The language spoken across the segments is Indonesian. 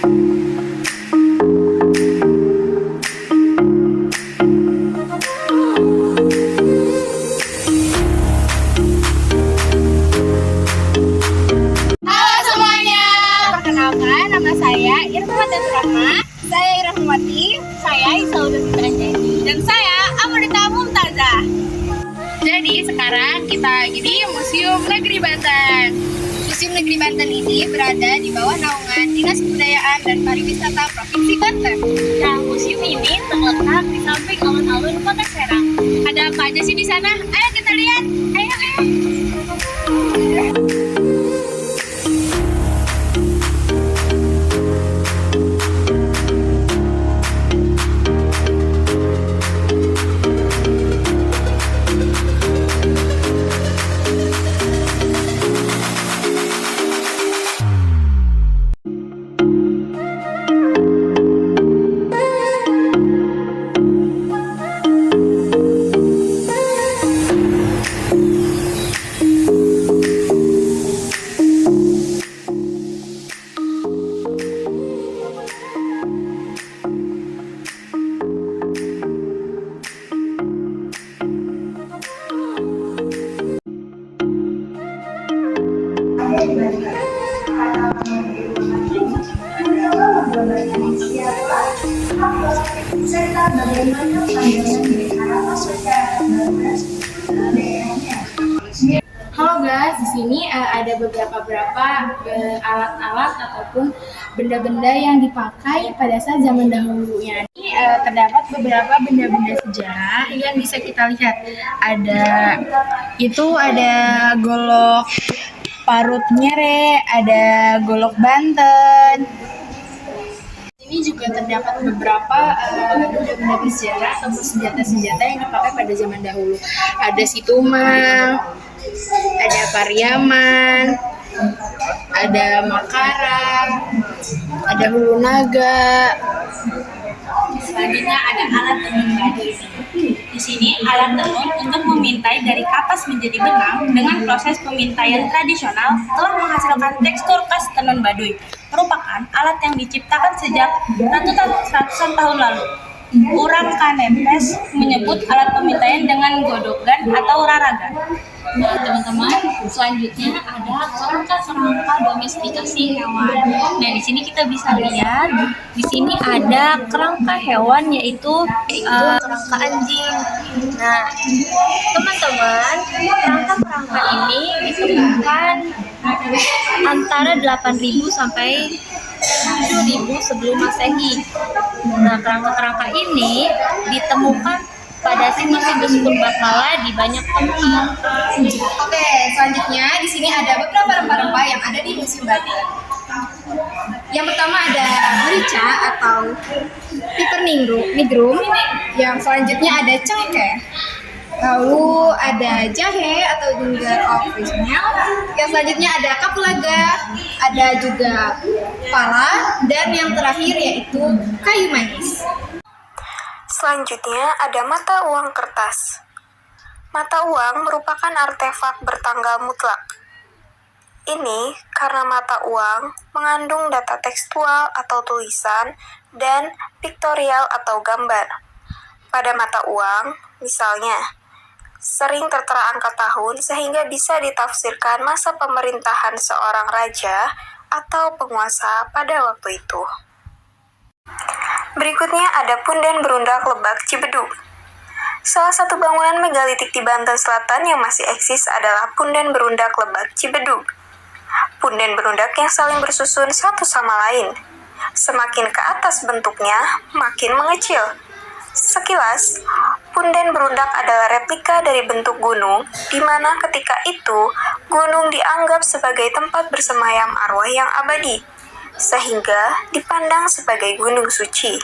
Perkenalkan, nama saya Irfan Rahma. Saya Irahmati. Saya Isaudah Fitrajani. Dan saya Amrita Mumtazah. Jadi sekarang kita lagi di Museum Negeri Banten. Museum Negeri Banten ini berada di bawah naungan Dinas Kebudayaan dan Pariwisata Provinsi Banten. Nah, museum ini terletak di samping alun-alun Kota Serang. Ada apa aja sih di sana? Ayo kita lihat. Ayo. Halo guys, di sini ada beberapa alat-alat ataupun benda-benda yang dipakai pada saat zaman dahulunya. Ini terdapat beberapa benda-benda sejarah yang bisa kita lihat. Ada golok parut nyere, ada golok Banten. Ini juga terdapat beberapa benda-benda bersejarah atau senjata-senjata yang dipakai pada zaman dahulu. Ada situmang, ada pariaman, ada makaram, ada hulu naga. Selanjutnya ada alat tenun baduy. Di sini alat tenun untuk memintai dari kapas menjadi benang dengan proses pemintaian tradisional telah menghasilkan tekstur khas tenun baduy. Merupakan alat yang diciptakan sejak ratusan tahun lalu. Orang Kanentes menyebut alat pemintaian dengan godogan atau raragan. Nah, teman-teman, selanjutnya ada kerangka domestikasi hewan. Nah, di sini kita bisa lihat, di sini ada kerangka hewan yaitu kerangka anjing. Nah, teman-teman, kerangka ini ditemukan antara 8.000 sampai 7.000 sebelum Masehi. Nah, kerangka-kerangka ini ditemukan pada situs-situs purbakala di banyak tempat. Oke, selanjutnya di sini ada beberapa rempah-rempah yang ada di Museum Banten. Yang pertama ada merica atau piper nigrum. Yang selanjutnya ada cengkeh. Lalu ada jahe atau ginger original. Yang selanjutnya ada kapulaga, ada juga pala, dan yang terakhir yaitu kayu manis. Selanjutnya ada mata uang kertas. Mata uang merupakan artefak bertanggal mutlak. Ini karena mata uang mengandung data tekstual atau tulisan dan piktorial atau gambar. Pada mata uang, misalnya, sering tertera angka tahun sehingga bisa ditafsirkan masa pemerintahan seorang raja atau penguasa pada waktu itu. Berikutnya ada Punden Berundak Lebak Cibedug. Salah satu bangunan megalitik di Banten Selatan yang masih eksis adalah Punden Berundak Lebak Cibedug. Punden berundak yang saling bersusun satu sama lain. Semakin ke atas bentuknya, makin mengecil. Sekilas, punden berundak adalah replika dari bentuk gunung, di mana ketika itu gunung dianggap sebagai tempat bersemayam arwah yang abadi, sehingga dipandang sebagai gunung suci.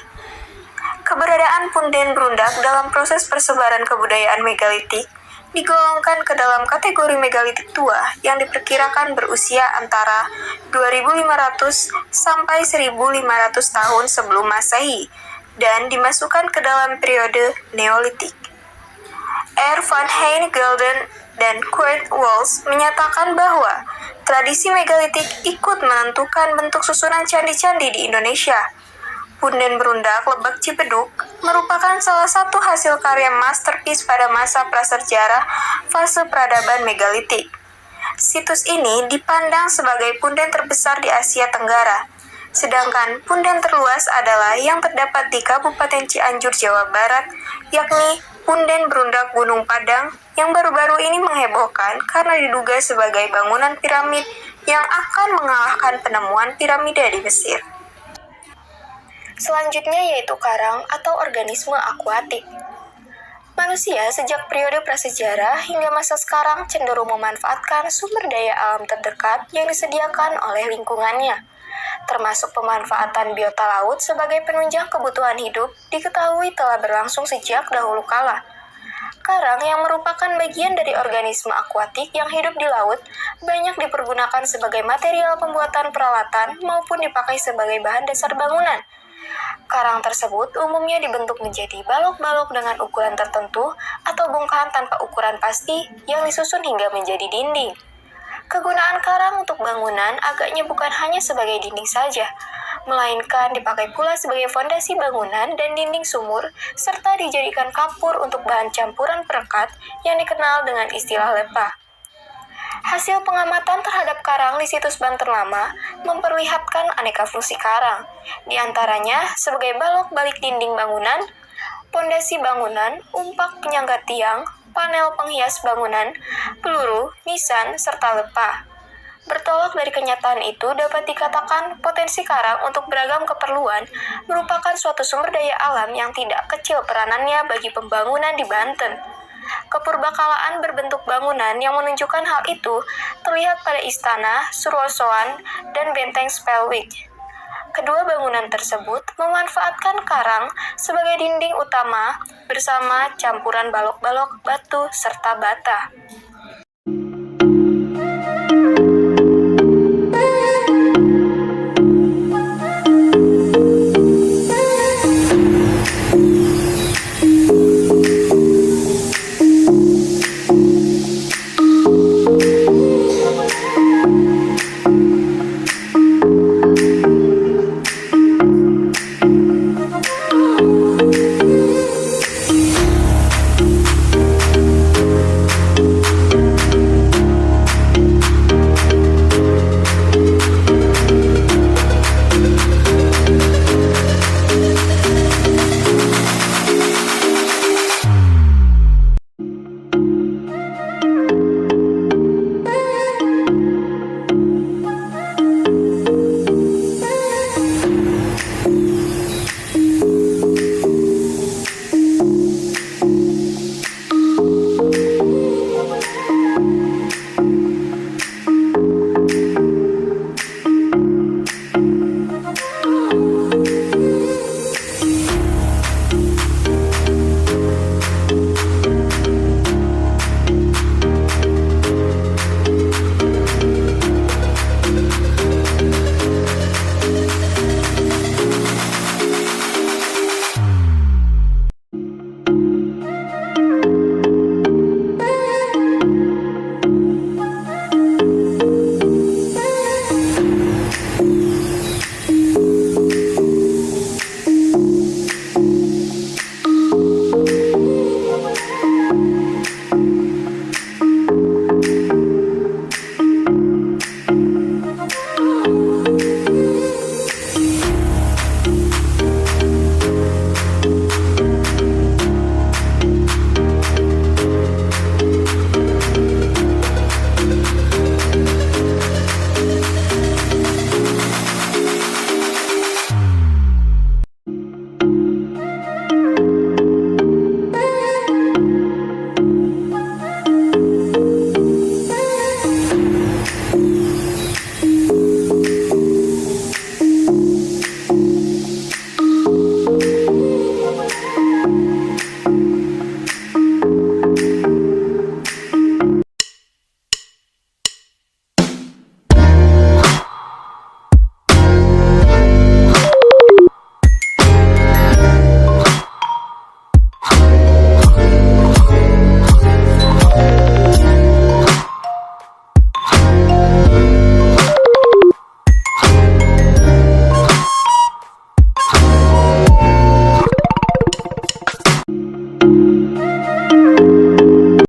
Keberadaan punden berundak dalam proses persebaran kebudayaan megalitik digolongkan ke dalam kategori megalitik tua yang diperkirakan berusia antara 2.500 sampai 1.500 tahun sebelum Masehi dan dimasukkan ke dalam periode Neolitik. R. van Heyne Gelden dan Kurt Walsh menyatakan bahwa tradisi megalitik ikut menentukan bentuk susunan candi-candi di Indonesia. Punden Berundak Lebak Cipedug merupakan salah satu hasil karya masterpiece pada masa prasejarah fase peradaban megalitik. Situs ini dipandang sebagai punden terbesar di Asia Tenggara, sedangkan punden terluas adalah yang terdapat di Kabupaten Cianjur, Jawa Barat, yakni Punden Berundak Gunung Padang yang baru-baru ini menghebohkan karena diduga sebagai bangunan piramid yang akan mengalahkan penemuan piramida di Mesir. Selanjutnya yaitu karang atau organisme akuatik. Manusia sejak periode prasejarah hingga masa sekarang cenderung memanfaatkan sumber daya alam terdekat yang disediakan oleh lingkungannya, termasuk pemanfaatan biota laut sebagai penunjang kebutuhan hidup diketahui telah berlangsung sejak dahulu kala. Karang yang merupakan bagian dari organisme akuatik yang hidup di laut banyak dipergunakan sebagai material pembuatan peralatan maupun dipakai sebagai bahan dasar bangunan. Karang tersebut umumnya dibentuk menjadi balok-balok dengan ukuran tertentu atau bongkahan tanpa ukuran pasti yang disusun hingga menjadi dinding. Kegunaan karang untuk bangunan agaknya bukan hanya sebagai dinding saja, melainkan dipakai pula sebagai fondasi bangunan dan dinding sumur, serta dijadikan kapur untuk bahan campuran perekat yang dikenal dengan istilah lepa. Hasil pengamatan terhadap karang di situs Banten Lama memperlihatkan aneka fungsi karang, di antaranya sebagai balok balik dinding bangunan, pondasi bangunan, umpak penyangga tiang, panel penghias bangunan, peluru, nisan, serta lepa. Bertolak dari kenyataan itu, dapat dikatakan potensi karang untuk beragam keperluan merupakan suatu sumber daya alam yang tidak kecil peranannya bagi pembangunan di Banten. Kepurbakalaan berbentuk bangunan yang menunjukkan hal itu terlihat pada istana, Surwosoan, dan benteng Spelwijk. Kedua bangunan tersebut memanfaatkan karang sebagai dinding utama bersama campuran balok-balok batu serta bata.